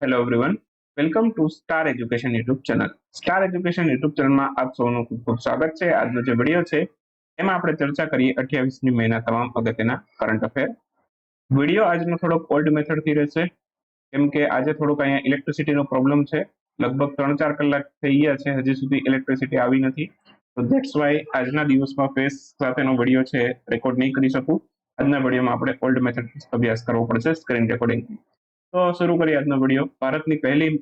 Hello everyone, welcome to star education YouTube channel. Star education YouTube ચેનલમાં આપ સૌનું ખૂબ ખૂબ સ્વાગત છે. આજનો જે વિડીયો છે એમાં આપણે ચર્ચા કરીએ 28મી મેના તમામ અગત્યના કરંટ અફેર. વિડીયો આજનો થોડોક ઓલ્ડ મેથડથી રહેશે, કેમ કે આજે થોડુંક અહીંયા ઇલેક્ટ્રિસિટીનો પ્રોબ્લેમ છે. લગભગ 3-4 કલાક થઈ ગયા છે, હજી સુધી ઇલેક્ટ્રિસિટી આવી નથી. તો ધેટ્સ વાય આજના દિવસમાં ફેસ સાથેનો વિડીયો છે રેકોર્ડ નહીં કરી શકું. આજના વિડીયોમાં આપણે ઓલ્ડ મેથડથી અભ્યાસ કરવો પડશે, સ્ક્રીન રેકોર્ડિંગ. તો શરૂ કરીએ આજનો વિડીયો. ભારતની પહેલી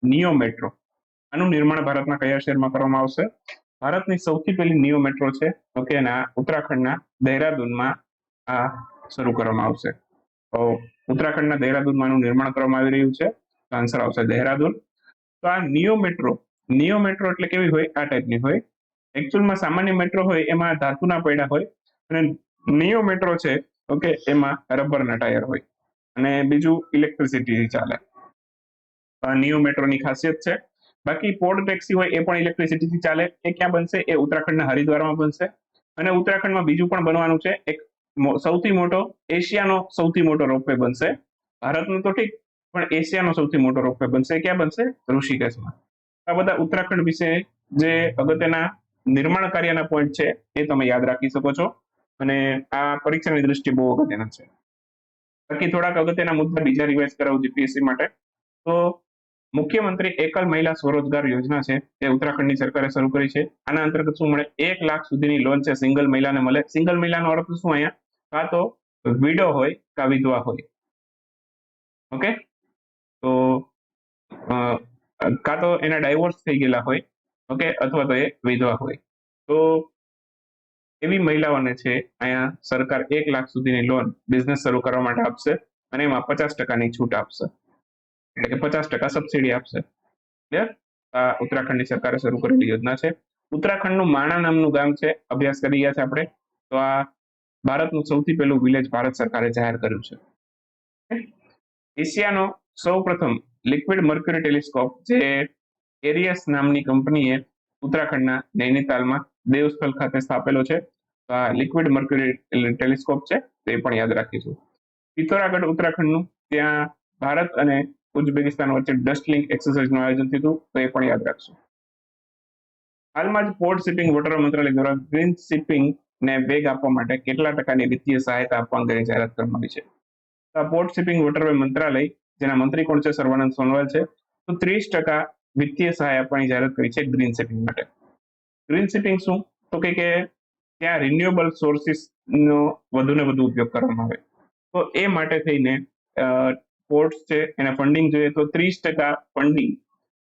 નિયો મેટ્રો, આનું નિર્માણ ભારતના કયા શહેરમાં કરવામાં આવશે? ભારતની સૌથી પહેલી નિયો મેટ્રો છે ઓકે, અને ઉત્તરાખંડના દહેરાદૂનમાં આ શરૂ કરવામાં આવશે. તો ઉત્તરાખંડના દહેરાદૂનમાં આનું નિર્માણ કરવામાં આવી રહ્યું છે. આન્સર આવશે દહેરાદૂન. તો આ નિયો મેટ્રો એટલે કેવી હોય? આ ટાઈપની હોય. એકચ્યુઅલમાં સામાન્ય મેટ્રો હોય એમાં ધાતુના પૈડા હોય, અને નિયો મેટ્રો છે ઓકે, એમાં રબરના ટાયર હોય, અને બીજું ઇલેક્ટ્રિસિટી ચાલે. નિયો મેટ્રોની ખાસિયત છે. બાકી પોર્ટ ટેક્સી હોય એ પણ ઇલેક્ટ્રિસિટીથી ચાલે. એ ક્યાં બનશે? એ ઉત્તરાખંડના હરિદ્વારમાં બનશે. અને ઉત્તરાખંડમાં બીજું પણ બનવાનું છે, એક સૌથી મોટો, એશિયાનો સૌથી મોટો રોપવે બનશે. ભારતનું તો ઠીક, પણ એશિયાનો સૌથી મોટો રોપવે બનશે. ક્યાં બનશે? ઋષિકેશમાં. આ બધા ઉત્તરાખંડ વિશે જે અગત્યના નિર્માણ કાર્યના પોઈન્ટ છે એ તમે યાદ રાખી શકો છો, અને આ પરીક્ષાની દ્રષ્ટિએ બહુ અગત્યના છે. બાકી થોડાક અગત્યના મુદ્દા બીજા રિવાઇઝ કરાવું જીપીએસસી માટે. તો મુખ્યમંત્રી એકલ મહિલા સ્વરોજગાર યોજના છે એ ઉત્તરાખંડની સરકારે શરૂ કરી છે. આના અંતર્ગત શું મળે? 1 લાખ સુધીની લોન છે સિંગલ મહિલાને મળે. સિંગલ મહિલાનો અર્થ શું અહીંયા? કાં તો વિડો હોય કાં વિધવા હોય. ઓકે, તો કાં તો એના ડાયવોર્સ થઈ ગયેલા હોય ઓકે, અથવા તો એ વિધવા હોય. તો એવી મહિલાઓને છે અહીંયા સરકાર 1 લાખ સુધીની લોન બિઝનેસ શરૂ કરવા માટે આપશે, અને એમાં 50%ની છૂટ આપશે, એટલે કે 50% સબસિડી આપશે. ક્લિયર? આ ઉત્તરાખંડની સરકારે શરૂ કરેલી યોજના છે. ઉત્તરાખંડનું માણા નામનું ગામ છે, અભ્યાસ કરી ગયા છે આપણે. તો આ ભારતનું સૌથી પહેલું વિલેજ ભારત સરકારે જાહેર કર્યું છે. એશિયાનો સૌ પ્રથમ લિક્વિડ મર્ક્યુરી ટેલિસ્કોપ જે એરિયસ નામની કંપનીએ ઉત્તરાખંડના નૈનીતાલમાં દેવસ્થળ ખાતે સ્થાપેલો છે. આ લિક્વિડ મર્ક્યુરી ટેલિસ્કોપ છે, તે પણ યાદ રાખીશું. પિથોરાગઢ ઉત્તરાખંડનું, ત્યાં ભારત અને ઉઝબેકિસ્તાન વચ્ચે ડસ્ટ લિંક એક્સરસાઇઝનું આયોજન થયું, તો એ પણ યાદ રાખશું. હાલમાં જ પોર્ટ શિપિંગ વોટર મંત્રાલય દ્વારા ગ્રીન શિપિંગ ને વેગ આપવા માટે કેટલા ટકાની વિત્તીય સહાયતા આપવા અંગેની જાહેરાત કરવામાં આવી છે? પોર્ટ શિપિંગ વોટરવે મંત્રાલય, જેના મંત્રી કોણ છે? સર્વાનંદ સોનોવાલ છે. તો 30% વિત્તીય સહાય આપવાની જાહેરાત કરી છે ગ્રીન શિપિંગ માટે. ગ્રીન શિપિંગ શું? તો કે ત્યાં રિન્યુએબલ સોર્સિસનો વધુને વધુ ઉપયોગ કરવામાં આવે. તો એ માટે થઈને પોર્ટ્સ છે એને ફંડિંગ જોઈએ, તો 30% ફંડિંગ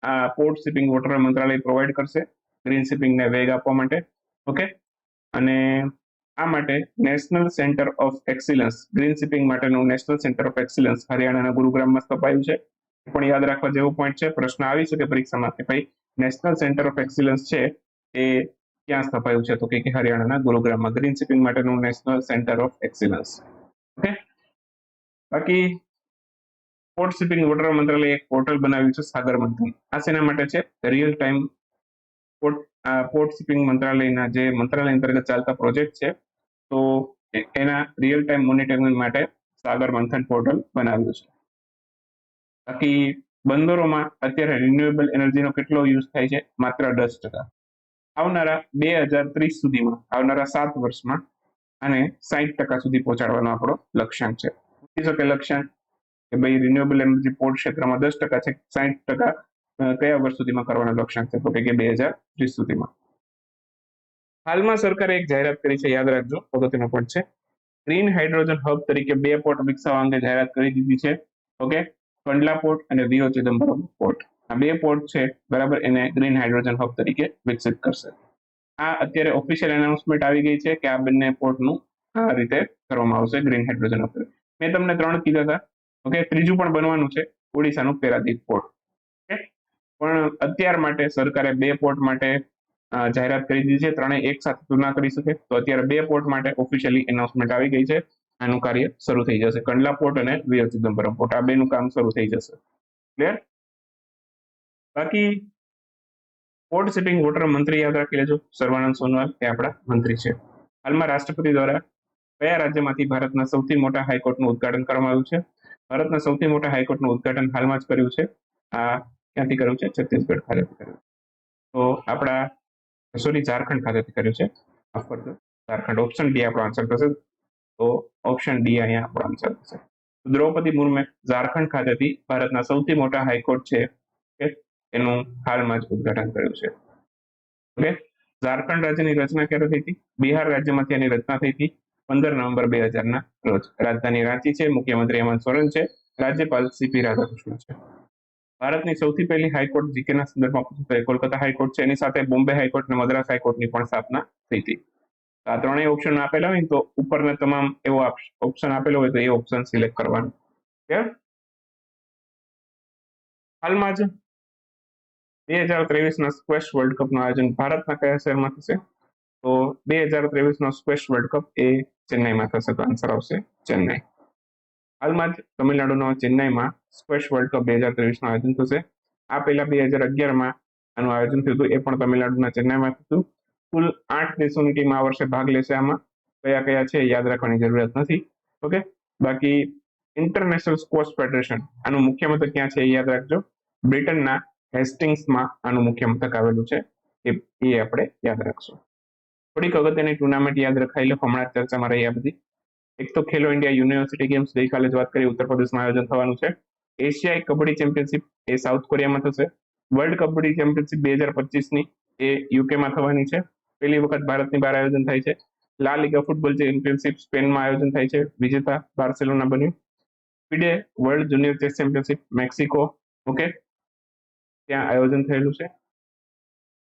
આ પોર્ટ શિપિંગ વોટર મંત્રાલય પ્રોવાઈડ કરશે ગ્રીન શિપિંગને વેગ આપવા માટે. ઓકે, અને આ માટે national centre of excellence, green shipping માટેનું નેશનલ સેન્ટર ઓફ એક્સિલન્સ હરિયાણાના ગુરુગ્રામમાં સ્થપાયું છે. પણ યાદ રાખવા જેવો પોઈન્ટ છે, પ્રશ્ન આવી શકે પરીક્ષામાં કે ભાઈ નેશનલ સેન્ટર ઓફ એક્સિલન્સ છે એ ક્યાં સ્થપાયું છે? તો કે હરિયાણાના ગુરુગ્રામમાં ગ્રીન શિપિંગ માટેનું national centre of excellence. Okay, બાકી પોર્ટ શિપિંગ વોટર મંત્રાલય એક પોર્ટલ બનાવ્યું છે, સાગર મંથન. આ શેના માટે છે? રિયલ ટાઈમ પોર્ટ શિપિંગ મંત્રાલયના જે મંત્રાલય અંતર્ગત ચાલતા પ્રોજેક્ટ છે, તો એના રિયલ ટાઈમ મોનિટરિંગ માટે સાગર મંથન પોર્ટલ બનાવ્યું છે. બાકી બંદરોમાં અત્યારે રિન્યુએબલ એનર્જીનો કેટલો યુઝ થાય છે? માત્ર 10%. આવનારા 2030 સુધીમાં, આવનારા 7 વર્ષમાં આને 60% સુધી પહોંચાડવાનો આપણો લક્ષ્યાંક છે. પૂછી શકે લક્ષ્યાંક કે ભાઈ રિન્યુએબલ એનર્જી પોર્ટ ક્ષેત્રમાં 10% છે, 60% કયા વર્ષ સુધીમાં કરવાનો લક્ષ્યાંક છે? તો કે 2030 સુધીમાં. હાલમાં સરકારે એક જાહેરાત કરી છે, યાદ રાખજો, અગત્યનો પોઈન્ટ છે. ગ્રીન હાઇડ્રોજન હબ તરીકે 2 પોર્ટ વિકસાવવા અંગે જાહેરાત કરી દીધી છે. ઓકે, કંડલા પોર્ટ અને વીઓ ચિદમ્બરમ પોર્ટ, આ 2 પોર્ટ છે બરાબર, એને ગ્રીન હાઇડ્રોજન હબ તરીકે વિકસિત કરશે. આ અત્યારે ઓફિશિયલ એનાઉન્સમેન્ટ આવી ગઈ છે કે આ બંને પોર્ટનું આ રીતે કરવામાં આવશે, ગ્રીન હાઇડ્રોજન હબ. મેં તમને 3 કીધા હતા. ઓકે, ત્રીજું પણ બનવાનું છે, ઓડિશાનું પેરાદીપ પોર્ટ. ઓકે, પણ અત્યાર માટે સરકારે 2 પોર્ટ માટે જાહેરાત કરી દીધી છે. 3 એક સાથે તુલના કરી શકે, તો અત્યારે 2 પોર્ટ માટે ઓફિશિયલી એનાઉન્સમેન્ટ આવી ગઈ છે. આનું કાર્ય શરૂ થઈ જશે. કંડલા પોર્ટ અને વીઓ ચિદમ્બરમ પોર્ટ, આ બેનું કામ શરૂ થઈ જશે. ક્લિયર? બાકી પોર્ટ શિપિંગ વોટર મંત્રી યાદ રાખી લેજો, સર્વાનંદ સોનોવાલ, એ આપણા મંત્રી છે. હાલમાં રાષ્ટ્રપતિ દ્વારા કયા રાજ્યમાંથી ભારતના સૌથી મોટા હાઈકોર્ટનું ઉદ્ઘાટન કરવામાં આવ્યું છે? ભારતના સૌથી મોટા હાઈકોર્ટનું ઉદ્ઘાટન હાલમાં જ કર્યું છે. આ ક્યાંથી કર્યું છે? છત્તીસગઢ ખાતેથી કર્યું. તો આપણા ઝારખંડ ખાતેથી કર્યું છે. માફ કરજો, ઝારખંડ. ઓપ્શન ડી આપણો આન્સર થશે. તો ઓપ્શન ડી અહીંયા આપણો આન્સર થશે. દ્રૌપદી મુર્મુએ ઝારખંડ ખાતેથી ભારતના સૌથી મોટા હાઈકોર્ટ છે એનું હાલમાં જ ઉદ્ઘાટન કર્યું છે. ઓકે, ઝારખંડ રાજ્યની રચના ક્યારે થઈ હતી? બિહાર રાજ્યમાંથી એની રચના થઈ હતી 15 નવેમ્બર 2000 રોજ. રાજધાની રાંચી છે. મુખ્યમંત્રી હેમંત સોરેન છે. રાજ્યપાલ સીપી રાધાકૃષ્ણ છે. ભારતની સૌથી પહેલી હાઈકોર્ટ જીકેના સંદર્ભમાં પૂછાય કોલકાતા હાઈકોર્ટ છે. એની સાથે બોમ્બે હાઈકોર્ટ અને મદ્રાસ હાઈકોર્ટની પણ સ્થાપના થઈ હતી. આ ત્રણેય ઓપ્શન આપેલા હોય તો ઉપરના તમામ એવો ઓપ્શન આપેલો હોય તો એ ઓપ્શન સિલેક્ટ કરવાનો. હાલમાં જ 2023ના સ્ક્વેશ વર્લ્ડ કપનું આયોજન ભારતના કયા શહેરમાં થશે? તો 2023નો સ્ક્વેશ વર્લ્ડ કપ એ ચેન્નઈમાં થશે. તો આન્સર આવશે ચેન્નઈ. હાલમાં જ તમિલનાડુનો ચેન્નઈમાં સ્ક્વેશ વર્લ્ડ કપ 2023નું આયોજન થશે. આ પહેલા 2011માં આનું આયોજન થયું હતું, એ પણ તમિલનાડુના ચેન્નઈમાં થયું. કુલ 8 દેશોની ટીમ આ વર્ષે ભાગ લેશે. આમાં કયા કયા છે યાદ રાખવાની જરૂરિયાત નથી. ઓકે, બાકી ઇન્ટરનેશનલ સ્ક્વોશ ફેડરેશન આનું મુખ્ય મથક ક્યાં છે એ યાદ રાખજો. બ્રિટનના હેસ્ટિંગ્સમાં આનું મુખ્ય મથક આવેલું છે. એ આપણે યાદ રાખશું. થોડીક અગત્યની ટુર્નામેન્ટ યાદ રખાઈ લો, હમણાં ચર્ચામાં રહી આ બધી. એક તો ખેલો ઇન્ડિયા યુનિવર્સિટી ગેમ્સ ગઈકાલે જ વાત કરી, ઉત્તર પ્રદેશમાં આયોજન થવાનું છે. એશિયાઈ કબડ્ડી ચેમ્પિયનશિપ એ સાઉથ કોરિયામાં થશે. વર્લ્ડ કબડ્ડી ચેમ્પિયનશિપ 2025ની એ યુકેમાં થવાની છે. પહેલી વખત ભારતની બહાર આયોજન થાય છે. લા લીગા ફૂટબોલ ચેમ્પિયનશિપ સ્પેનમાં આયોજન થાય છે. વિજેતા બાર્સેલોના બન્યું. FIDE world junior chess championship Mexico, okay, ત્યાં આયોજન થયેલું છે.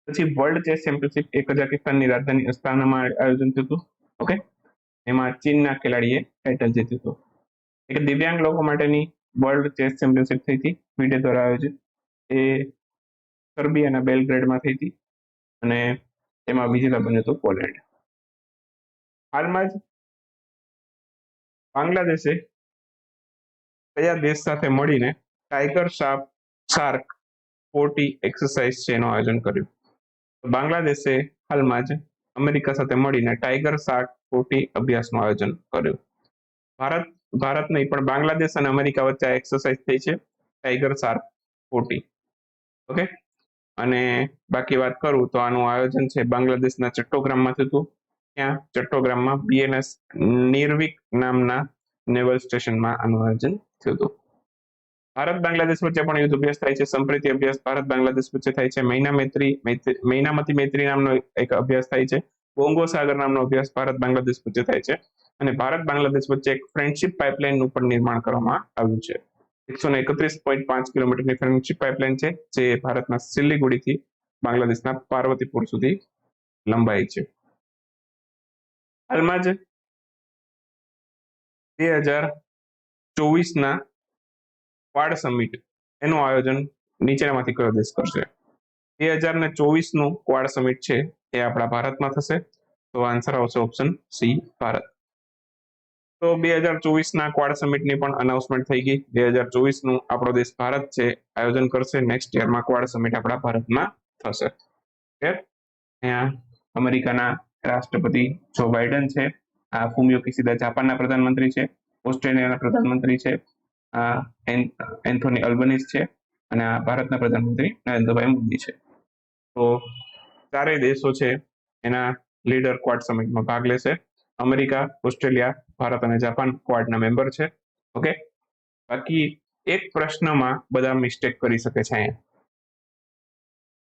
પછી વર્લ્ડ ચેસ ચેમ્પિયનશિપ એ કઝાકિસ્તાનની રાજધાની અસ્તાનામાં આયોજન થયું હતું. ઓકે, એમાં ચીનના ખેલાડીએ ટાઇટલ જીત્યું હતું. એક દિવ્યાંગ લોકો માટેની વર્લ્ડ ચેસ ચેમ્પિયનશિપ થઈ હતી ફિડે દ્વારા આયોજિત. એ સર્બિયાના બેલગ્રેડમાં થઈ હતી અને એમાં વિજેતા બન્યું હતું પોલેન્ડ. હાલમાં જ બાંગ્લાદેશે કયા દેશ સાથે મળીને ટાઈગર શાર્ક 40 એક્સરસાઇઝ છે એનું આયોજન કર્યું? બાંગ્લાદેશે હાલમાં જ અમેરિકા સાથે મળીને ટાઈગર શાર્ક 40 અભ્યાસનું આયોજન કર્યું. ભારત નહીં પણ બાંગ્લાદેશ અને અમેરિકા વચ્ચે આ એક્સરસાઇઝ થઈ છે, ટાઈગર શાર્ક 40. ઓકે, અને બાકી વાત કરું તો આનું આયોજન છે બાંગ્લાદેશના ચટ્ટોગ્રામમાં થયું હતું. ત્યાં ચટ્ટોગ્રામમાં બીએનએસ નિર્વિક નામના નેવલ સ્ટેશનમાં આનું આયોજન થયું હતું. ભારત બાંગ્લાદેશ વચ્ચે પણ યુદ્ધ અભ્યાસ થાય છે. સંપ્રીતિ અભ્યાસ ભારત બાંગ્લાદેશ વચ્ચે થાય છે. મૈનામતી મૈત્રી નામનો એક અભ્યાસ થાય છે. બોંગો સાગર નામનો અભ્યાસ ભારત બાંગ્લાદેશ વચ્ચે થાય છે. અને ભારત બાંગ્લાદેશ વચ્ચે એક ફ્રેન્ડશિપ પાઇપલાઇનનું પણ નિર્માણ કરવામાં આવ્યું છે. 131.5 કિલોમીટરની ફ્રેન્ડશિપ પાઇપલાઇન છે, જે ભારતના સિલ્લીગુડીથી બાંગ્લાદેશના પાર્વતીપુર સુધી લંબાઈ છે. હાલમાં જ 2024ના ક્વાડ સમિટ એનું આયોજન નીચેનામાંથી કયો દેશ કરશે? 2024નું ક્વાડ સમિટ છે એ આપણા ભારતમાં થશે. તો આન્સર આવશે ઓપ્શન સી, ભારત. તો 2024ના ક્વાડ સમિટની પણ અનાઉન્સમેન્ટ થઈ ગઈ. 2024નું આપણો દેશ ભારત છે આયોજન કરશે. નેક્સ્ટ યરમાં ક્વાડ સમિટ આપણા ભારતમાં થશે. અહીંયા અમેરિકાના રાષ્ટ્રપતિ જો બાઇડન છે. આ ફુમિયો કિશિદા જાપાનના પ્રધાનમંત્રી છે. ઓસ્ટ્રેલિયાના પ્રધાનમંત્રી છે એન્થોની અલ્બનીઝ છે. અને આ ભારતના પ્રધાનમંત્રી નરેન્દ્રભાઈ મોદી છે. તો ચારેય દેશો છે એના લીડર ક્વાડ સમિટમાં ભાગ લેશે. અમેરિકા, ઓસ્ટ્રેલિયા, ભારત અને જાપાન ક્વાડના મેમ્બર છે. ઓકે, બાકી એક પ્રશ્નમાં બધા મિસ્ટેક કરી શકે છે. અહીંયા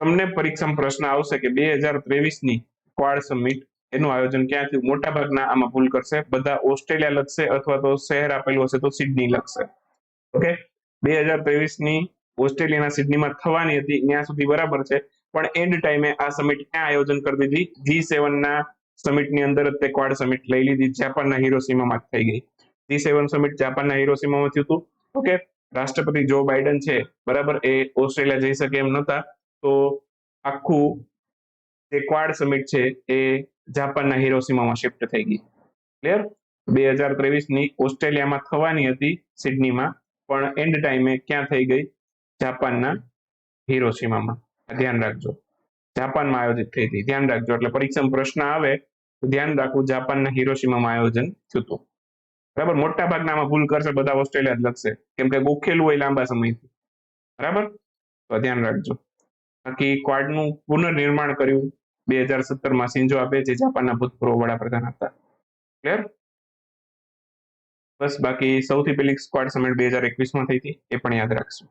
તમને પરીક્ષામાં પ્રશ્ન આવશે કે 2023ની ક્વાડ સમિટ એનું આયોજન ક્યાં થયું? મોટા ભાગના આમાં ભૂલ કરશે. બધા ઓસ્ટ્રેલિયા લખશે અથવા તો શહેર આપેલું હશે તો સિડની લખશે. ઓકે, 2023ની ઓસ્ટ્રેલિયાના સિડનીમાં થવાની હતી ત્યાં સુધી બરાબર છે, પણ એન્ડ ટાઈમે આ સમિટ ક્યાં આયોજન કરી દીધી? G7ના સમિટની અંદર જ તે ક્વાડ સમિટ લઈ લીધી. જાપાનના હિરોશીમામાં થઈ ગઈ. G7 સમિટ જાપાનના હિરોશીમામાં થયું હતું. ઓકે, રાષ્ટ્રપતિ જો બાઇડન છે બરાબર, એ ઓસ્ટ્રેલિયા જઈ શકે એમ નહોતા, તો આખું જે ક્વાડ સમિટ છે એ જાપાનના હિરોશીમામાં શિફ્ટ થઈ ગઈ. ક્લિયર? 2023ની ઓસ્ટ્રેલિયામાં થવાની હતી સિડનીમાં, પણ એન્ડ ટાઈમે ક્યાં થઈ ગઈ? જાપાનના હિરોશીમામાં. ધ્યાન રાખજો, જાપાનમાં આયોજિત થઈ હતી. ધ્યાન રાખજો, એટલે પરીક્ષામાં પ્રશ્ન આવે તો ધ્યાન રાખવું જાપાનના હિરોશીમામાં આયોજન થયું હતું. બરાબર, મોટા ભાગના આમાં ભૂલ કરશે બધા ઓસ્ટ્રેલિયા જ લખશે, કેમ કે ગોખેલું હોય લાંબા સમયથી. બરાબર, તો ધ્યાન રાખજો. બાકી ક્વાડનું પુનર્નિર્માણ કર્યું 2017માં શિન્ઝો આબે, જે જાપાનના ભૂતપૂર્વ વડાપ્રધાન હતા. ક્લિયર? બસ, બાકી સૌથી પહેલી સ્ક્વાડ સમિટ 2021માં થઈ હતી, એ પણ યાદ રાખશું.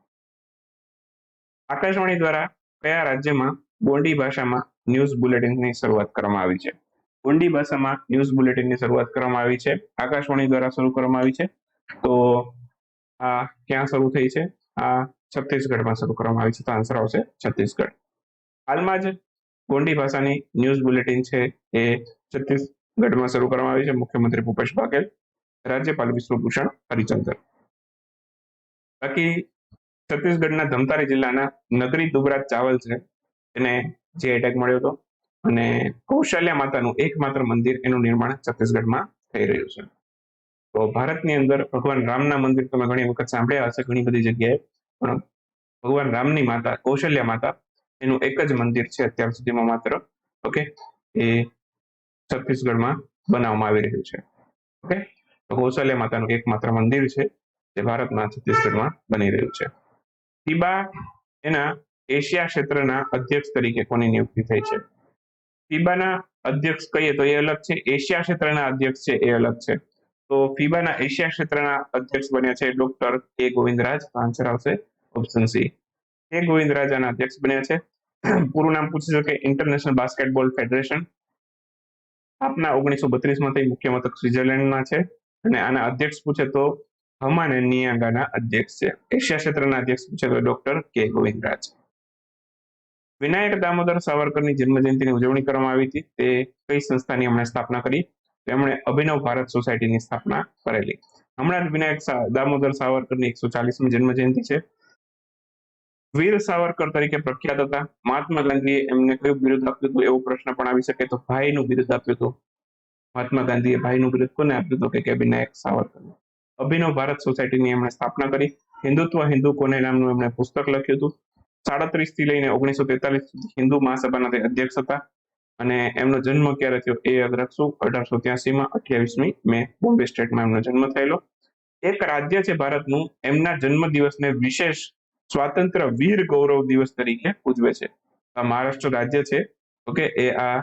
આકાશવાણી દ્વારા કયા રાજ્યમાં ગોંડી ભાષામાં ન્યૂઝ બુલેટિનની શરૂઆત કરવામાં આવી છે? ગોંડી ભાષામાં ન્યૂઝ બુલેટિનની શરૂઆત કરવામાં આવી છે, આકાશવાણી દ્વારા શરૂ કરવામાં આવી છે. તો આ ક્યાં શરૂ થઈ છે? આ છત્તીસગઢમાં શરૂ કરવામાં આવી છે, તો આન્સર આવશે છત્તીસગઢ. હાલમાં જ ગોંડી ભાષાની ન્યૂઝ બુલેટિન છે એ છત્તીસગઢમાં શરૂ કરવામાં આવી છે. મુખ્યમંત્રી ભૂપેશ બાઘેલ, રાજ્યપાલ વિશ્વભૂષણ હરિચંદન. બાકી છત્તીસગઢના ધમતારી જિલ્લાના નગરી દુબરાજ ચાવલ છે, એને જે એટેક મળ્યો હતો, અને કૌશલ્યા માતાનું એકમાત્ર મંદિર, એનું નિર્માણ છત્તીસગઢમાં થઈ રહ્યું છે. તો ભારતની અંદર ભગવાન રામના મંદિર તમે ઘણી વખત સાંભળ્યા હશે ઘણી બધી જગ્યાએ, પણ ભગવાન રામની માતા કૌશલ્યા માતા, એનું એક જ મંદિર છે અત્યાર સુધીમાં માત્ર. ઓકે, એ છત્તીસગઢમાં બનાવવામાં આવી રહ્યું છે. ઓકે, તો કૌશલ્યા માતાનું એકમાત્ર મંદિર છે જે ભારતના છત્તીસગઢમાં બની રહ્યું છે. ફીબા એના એશિયા ક્ષેત્રના અધ્યક્ષ તરીકે કોની નિયુક્તિ થઈ છે? ફીબાના અધ્યક્ષ કહીએ તો એ અલગ છે, એશિયા ક્ષેત્રના અધ્યક્ષ છે એ અલગ છે. તો ફીબાના એશિયા ક્ષેત્રના અધ્યક્ષ બન્યા છે ડોક્ટર કે ગોવિંદરાજ. આન્સર આવશે ઓપ્શન સી, કે ગોવિંદરાજ આના અધ્યક્ષ બન્યા છે. પૂરું નામ પૂછી શકે, ઇન્ટરનેશનલ બાસ્કેટબોલ ફેડરેશન. આપના 1932માં થઈ, મુખ્ય મથક સ્વિટ્ઝરલેન્ડમાં છે, અને આના અધ્યક્ષ પૂછે તો હમાને નિયાગાના અધ્યક્ષ છે. એશિયા ક્ષેત્રના અધ્યક્ષ પૂછે તો ડોક્ટર કે ગોવિંદરાજ. વિનાયક દામોદર સાવરકરની જન્મજયંતિની ઉજવણી કરવામાં આવી હતી, તે કઈ સંસ્થાની એમણે સ્થાપના કરી? તેમણે અભિનવ ભારત સોસાયટીની સ્થાપના કરેલી. હમણાં જ વિનાયક દામોદર સાવરકરની 140મી જન્મજયંતિ છે. વીર સાવરકર તરીકે પ્રખ્યાત હતા. મહાત્મા ગાંધીએ એમને કયું બિરુદ આપ્યું હતું, એવો પ્રશ્ન પણ આવી શકે, તો ભાઈનું બિરુદ આપ્યું હતું. મહાત્મા ગાંધીએ ભાઈનું બિરુદ કોને આપ્યું હતું? કે વિનાયક સાવરકર. અભિનવ ભારત સોસાયટીની એમણે સ્થાપના કરી. હિન્દુત્વ હિન્દુ કોને નામનું એમણે પુસ્તક લખ્યું હતું. 37 થી લઈને 1943 સુધી હિન્દુ મહાસભાના તે અધ્યક્ષ હતા. અને એમનો જન્મ ક્યારે થયો એ યાદ રાખશું, 1883માં 28મી મે બોમ્બે સ્ટેટમાં એમનો જન્મ થયેલો. એક રાજ્ય છે ભારતનું, એમના જન્મ દિવસને વિશેષ સ્વાતંત્ર્ય વીર ગૌરવ દિવસ તરીકે ઉજવે છે. આ મહારાષ્ટ્ર રાજ્ય છે. ઓકે, એ આ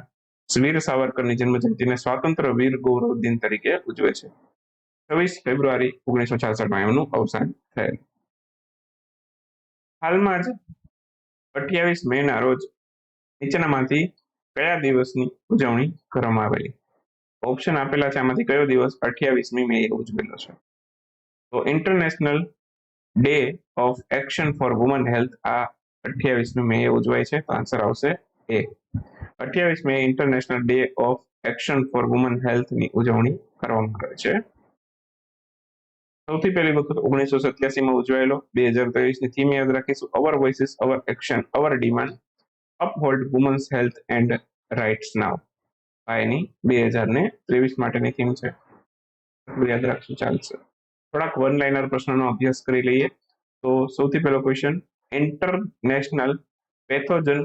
વીર સાવરકરની જન્મજયંતિને સ્વાતંત્ર્ય વીર ગૌરવ દિન તરીકે ઉજવે છે. 26 ફેબ્રુઆરી 1966માં એમનું અવસાન થયેલ. હાલમાં જ 28 મેના રોજ નીચેનામાંથી કયા દિવસની ઉજવણી કરવામાં આવેલી? ઓપ્શન આપેલા છે, આમાંથી કયો દિવસ 28મી મે ઉજવેલો છે? તો international day of action for women health આ 28મી મે ઉજવાય છે, તો આન્સર આવશે A. 28 May international day of action for women હેલ્થની ઉજવણી કરવામાં આવે છે. સૌથી પહેલી વખત 1987માં ઉજવાયેલો. 2023ની થીમ યાદ રાખીશું, our voices our action our demand, uphold women's health and rights now. આ એની 2023 માટેની થીમ છે, યાદ રાખશું, ચાલશે. થોડાક વન લાઇનર પ્રશ્નોનો અભ્યાસ કરી લઈએ. તો સૌથી પહેલો ક્વેશ્ચન, ઇન્ટરનેશનલ પેથોજન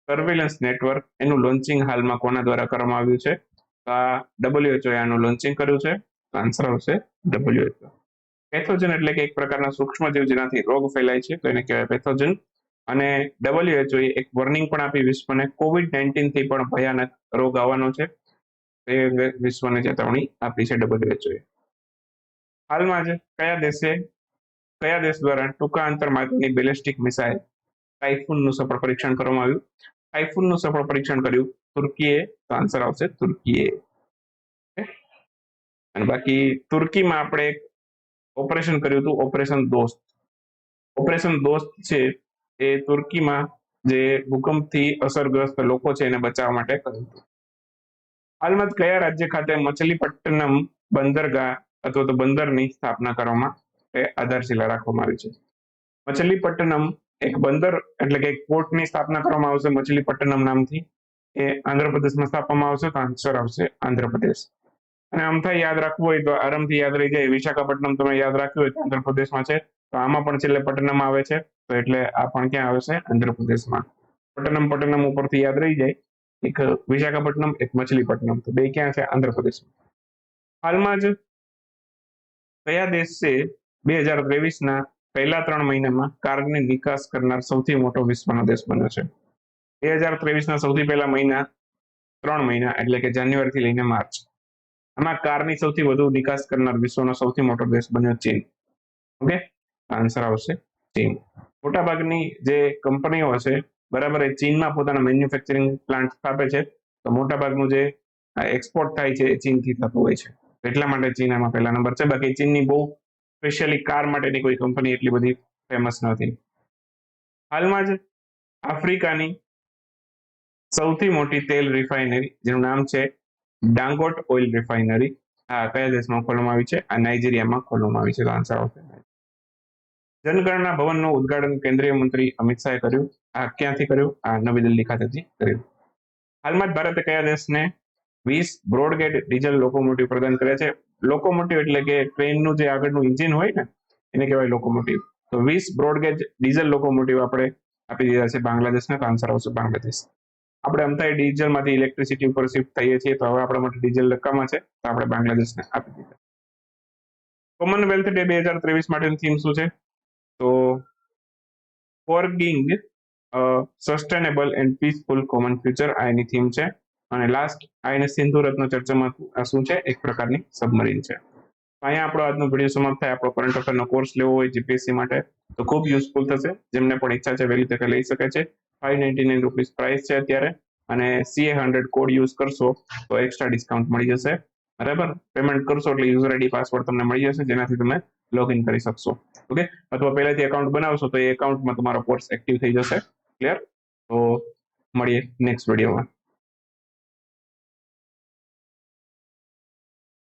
સર્વેલન્સ નેટવર્ક એનું લોન્ચિંગ હાલમાં કોના દ્વારા કરવામાં આવ્યું છે? આ WHO આનું લોન્ચિંગ કર્યું છે, તો આન્સર આવશે WHO. પેથોજન એટલે કે એક પ્રકારના સૂક્ષ્મજીવ જેનાથી રોગ ફેલાય છે, તો એને કહેવાય પેથોજન. અને WHO એક વોર્નિંગ પણ આપી વિશ્વને, COVID-19 થી પણ ભયાનક રોગ આવવાનો છે, એ વિશ્વને ચેતવણી આપી છે WHO. હાલમાં જ કયા દેશ દ્વારા ટૂંકા અંતર માટેની બેલિસ્ટિક મિસાઇલ ટાઇફૂનનું સફળ પરીક્ષણ કરવામાં આવ્યું? ટાઇફૂનનું સફળ પરીક્ષણ કર્યું તુર્કીએ, તો આન્સર આવશે તુર્કીએ. અને બાકી તુર્કીમાં આપણે એક ઓપરેશન કર્યું હતું, ઓપરેશન દોસ્ત. ઓપરેશન દોસ્ત છે એ તુર્કીમાં જે ભૂકંપથી અસરગ્રસ્ત લોકો છે એને બચાવવા માટે કર્યું હતું. હાલમાં જ કયા રાજ્ય ખાતે મછલીપટ્ટનમ બંદરગાહ અથવા તો બંદરની સ્થાપના કરવામાં આધારશિલા રાખવામાં આવી છે? મછલીપટ્ટનમ એક બંદર એટલે કે એક પોર્ટની સ્થાપના કરવામાં આવશે મછલીપટ્ટનમ નામથી, એ આંધ્રપ્રદેશમાં સ્થાપવામાં આવશે, તો આન્સર આવશે આંધ્રપ્રદેશ. અને આમથી યાદ રાખવું હોય તો આરામથી યાદ રહી જાય, વિશાખાપટ્ટનમ તમે યાદ રાખ્યું હોય તો આંધ્રપ્રદેશમાં છે, તો આમાં પણ છેલ્લે પટ્ટનમ આવે છે, તો એટલે આ પણ ક્યાં આવે છે? આંધ્રપ્રદેશમાં. પટ્ટનમ ઉપરથી યાદ રહી જાય, એક વિશાખાપટ્ટનમ એક મછલીપટ્ટનમ, તો બે ક્યાં છે? આંધ્રપ્રદેશમાં. હાલમાં જ કયા દેશ છે 2023ના પહેલા 3 મહિનામાં કારની નિકાસ કરનાર સૌથી મોટો વિશ્વનો દેશ બન્યો છે? 2023ના સૌથી પહેલા મહિના 3 મહિના એટલે કે જાન્યુઆરી થી લઈને માર્ચ, આમાં કારની સૌથી વધુ નિકાસ કરનાર વિશ્વનો સૌથી મોટો દેશ બન્યો ચીન. ઓકે, આન્સર આવશે ચીન. મોટાભાગની જે કંપનીઓ છે બરાબર એ ચીનમાં પોતાના મેન્યુફેક્ચરિંગ પ્લાન્ટ સ્થાપે છે, તો મોટાભાગનું જે એક્સપોર્ટ થાય છે એ ચીનથી થતું હોય છે, એટલા માટે ચીન આમાં પહેલા નંબર છે. બાકી ચીનની બહુ સ્પેશિયલી કાર માટેની કોઈ કંપની એટલી બધી ફેમસ નથી. હાલમાં જ આફ્રિકાની સૌથી મોટી તેલ રિફાઇનરી જેનું નામ છે ડાંગોટ ઓઇલ રિફાઇનરી, આ કયા દેશમાં ખોલવામાં આવી છે? આ નાઇજીરિયામાં ખોલવામાં આવી છે. તો આન્સર આવશે. જનગણના ભવનનું ઉદ્ઘાટન કેન્દ્રીય મંત્રી અમિત શાહે કર્યું. આ ક્યાંથી કર્યું? આ નવી દિલ્હી ખાતેથી કર્યું. હાલમાં જ ભારતે કયા દેશને 20 બ્રોડગેજ ડીઝલ લોકોમોટિવ પ્રદાન કર્યા છે? લોકોમોટિવ એટલે કે ટ્રેનનું જે આગળનું એન્જિન હોય ને એને કહેવાય લોકોમોટિવ. તો 20 બ્રોડગેજ ડીઝલ લોકોમોટિવ આપણે આપી દીધા છે બાંગ્લાદેશને. તો આન્સર આવશે બાંગ્લાદેશ. આપણે અમથાઈ ડીઝલમાંથી ઇલેક્ટ્રિસિટી ઉપર શિફ્ટ થઈએ છીએ, તો હવે આપણા માટે ડીઝલ નકામા છે, તો આપણે બાંગ્લાદેશને આપી દીધા. કોમનવેલ્થ ડે 2023 માટેની થીમ શું છે? તો forging sustainable and peaceful common future આ એની થીમ છે. અને લાસ્ટ આ એને સિંધુ રત્ન ચર્ચામાં આ શું છે? એક પ્રકારની સબમરીન છે. અહીંયા આપણો આજનો વિડીયો સમાપ્ત થાય. આપણો કરંટ અફેરનો કોર્સ લેવો હોય જીપીએસસી માટે તો ખૂબ યુઝફુલ થશે. જેમને પણ ઈચ્છા છે વહેલી તકે લઈ શકે છે. 599 રૂપીસ પ્રાઇસ છે અત્યારે, અને CA100 કોડ યુઝ કરશો તો એક્સ્ટ્રા ડિસ્કાઉન્ટ મળી જશે. બરાબર, પેમેન્ટ કરશો એટલે યુઝર આઈડી પાસવર્ડ તમને મળી જશે, જેનાથી તમે લોગિન કરી શકશો. ઓકે, અથવા પહેલાથી એકાઉન્ટ બનાવશો તો એ એકાઉન્ટમાં તમારો કોર્સ એક્ટિવ થઈ જશે. ક્લિયર? તો મળીએ નેક્સ્ટ વિડીયોમાં.